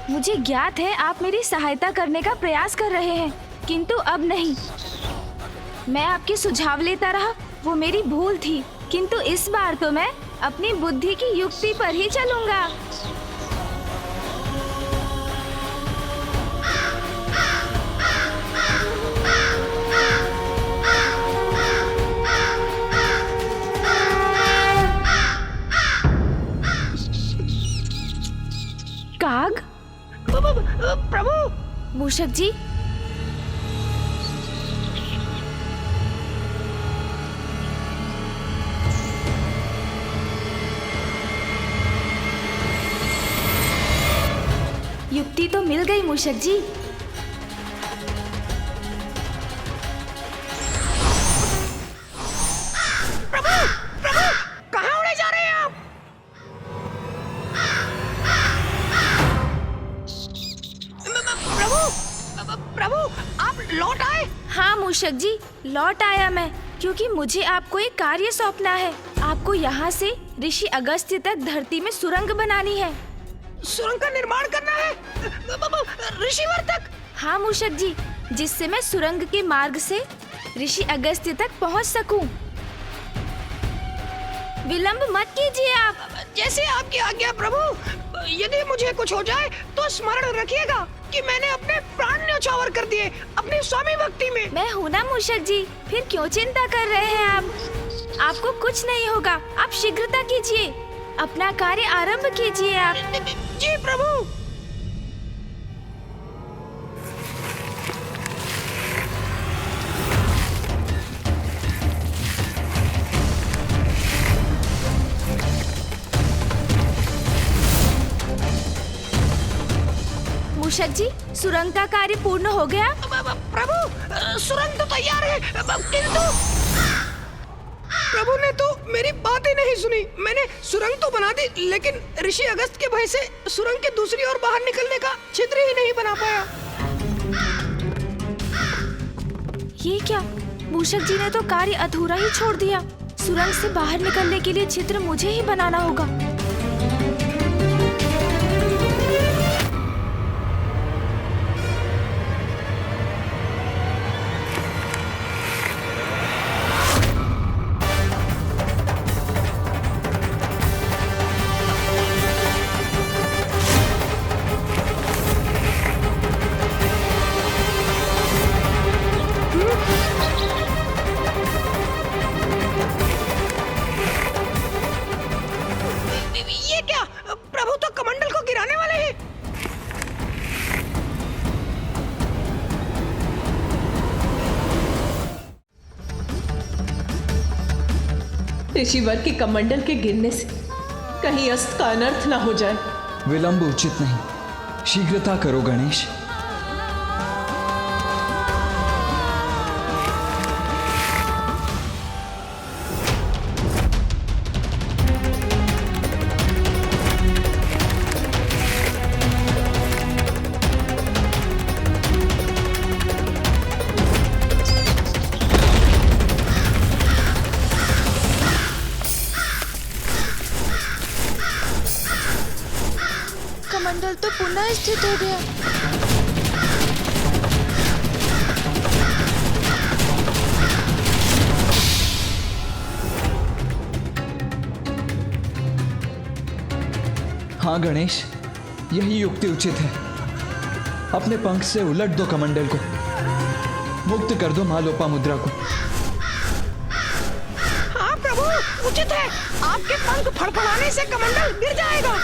मुझे ज्ञात है आप मेरी सहायता करने का प्रयास कर रहे हैं, किंतु अब नहीं। मैं आपके सुझाव लेता रहा, वो मेरी भूल थी, किंतु इस बार तो मैं अपनी बुद्धि की युक्ति पर ही चलूंगा। काग? प्रभु! मूषक जी, युक्ति तो मिल गई मूषक जी। प्रभु! प्रभु! कहाँ उड़े जा रहे हैं आप? प्रभु! प्रभु! आप लौट आए? हाँ मूषक जी, लौट आया मैं, क्योंकि मुझे आपको एक कार्य सौंपना है। आपको यहाँ से ऋषि अगस्त्य तक धरती में सुरंग बनानी है। सुरंग का निर्माण करना है? ऋषिवर तक? हाँ मूषक जी, जिससे मैं सुरंग के मार्ग से ऋषि अगस्त्य तक पहुँच सकूं। विलंब मत कीजिए आप। जैसे आपकी आज्ञा प्रभु। यदि मुझे कुछ हो जाए तो स्मरण रखिएगा कि मैंने अपने प्राण न्यौछावर कर दिए अपनी स्वामी भक्ति में। मैं हूँ ना मूषक जी, फिर क्यों चिंता कर रहे हैं आप? आपको कुछ नहीं होगा, आप शीघ्रता कीजिए, अपना कार्य आरंभ कीजिए आप। जी प्रभु। मूषक जी, सुरंग का कार्य पूर्ण हो गया? प्रभु, सुरंग तो तैयार है, किंतु प्रभु ने तो मेरी बात ही नहीं सुनी। मैंने सुरंग तो बना दी, लेकिन ऋषि अगस्त के भय से सुरंग के दूसरी ओर बाहर निकलने का छिद्र ही नहीं बना पाया। ये क्या? मूषक जी ने तो कार्य अधूरा ही छोड़ दिया। सुरंग से बाहर निकलने के लिए छिद्र मुझे ही बनाना होगा। ये क्या? प्रभु तो कमंडल को गिराने वाले हैं। ऋषिवर के कमंडल के गिरने से कहीं अस्त्र का अनर्थ न हो जाए। विलंब उचित नहीं, शीघ्रता करो गणेश। कमंडल तो पुनः स्थित हो गया। हाँ गणेश, यही युक्ति उचित है। अपने पंख से उलट दो कमंडल को, मुक्त कर दो माँ लोपामुद्रा को। हाँ प्रभु, उचित है। आपके पंख फड़फड़ाने से कमंडल गिर जाएगा।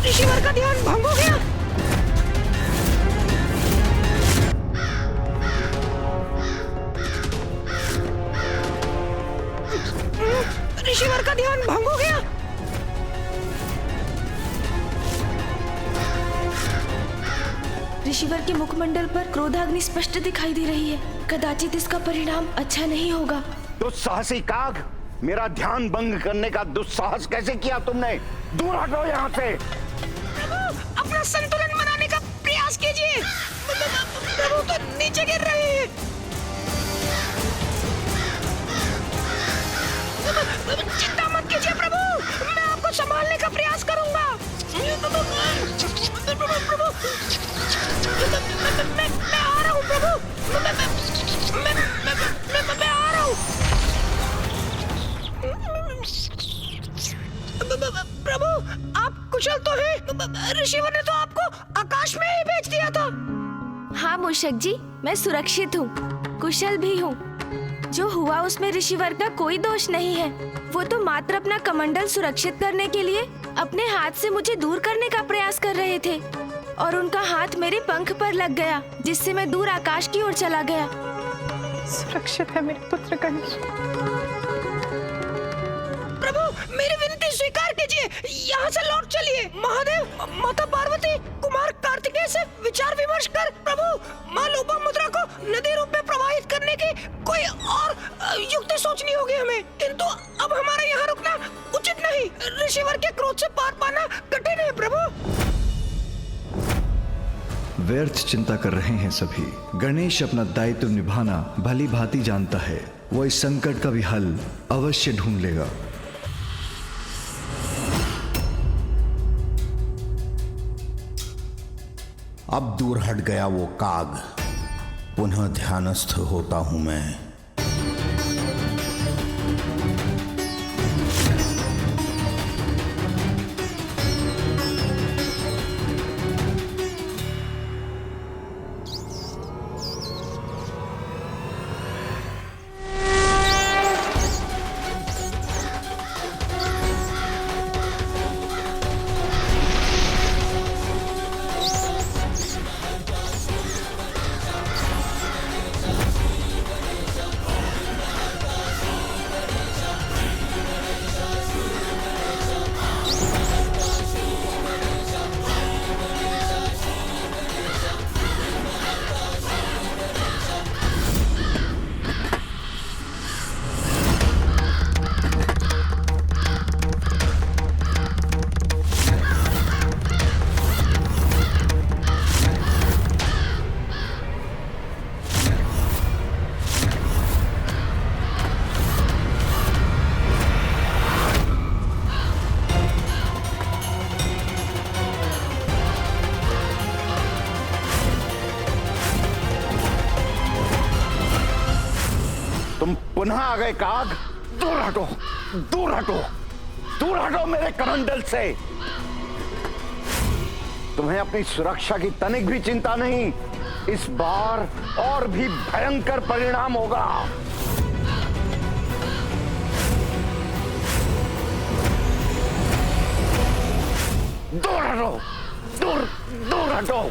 ऋषिवर का ध्यान भंग हो गया। ऋषिवर के मुखमंडल पर क्रोधाग्नि स्पष्ट दिखाई दे रही है। कदाचित इसका परिणाम अच्छा नहीं होगा। दुस्साहसी काग, मेरा ध्यान भंग करने का दुस्साहस कैसे किया तुमने? दूर हटो यहाँ से। प्रभु, अपना संतुलन बनाने का प्रयास कीजिए। प्रभु तो नीचे गिर रहे हैं। चिंता मत कीजिए प्रभु, मैं आपको संभालने का प्रयास करूंगा। प्रभु, मैं आ रहा हूँ प्रभु, मैं आ रहा हूँ। प्रभु, आप कुशल तो हैं? ऋषिवर ने तो आपको आकाश में ही भेज दिया था। हाँ मूषक जी, मैं सुरक्षित हूँ, कुशल भी हूँ। जो हुआ उसमें ऋषिवर का कोई दोष नहीं है। वो तो मात्र अपना कमंडल सुरक्षित करने के लिए अपने हाथ से मुझे दूर करने का प्रयास कर रहे थे और उनका हाथ मेरे पंख पर लग गया, जिससे मैं दूर आकाश की ओर चला गया। सुरक्षित है मेरे पुत्र गणेश। प्रभु, मेरी विनती स्वीकार कीजिए, यहाँ से लौट चलिए। महादेव, माता पार्वती, कुमार कार्तिकेय से विचार विमर्श कर प्रभु माँ लोपामुद्रा को नदी रूप में प्रवाहित करने की कोई और युक्ति सोचनी होगी हमें। किंतु अब हमारा यहाँ रुकना उचित नहीं। ऋषिवर के क्रोध से पार पाना कठिन है प्रभु। व्यर्थ चिंता कर रहे हैं सभी। गणेश अपना दायित्व निभाना भली भांति जानता है। वो इस संकट का भी हल अवश्य ढूंढ लेगा। अब दूर हट गया वो काग, पुनः ध्यानस्थ होता हूं मैं। तुम पुनः आ गए काग। दूर हटो, दूर हटो, दूर हटो मेरे कमंडल से। तुम्हें अपनी सुरक्षा की तनिक भी चिंता नहीं। इस बार और भी भयंकर परिणाम होगा। दूर हटो, दूर दूर हटो।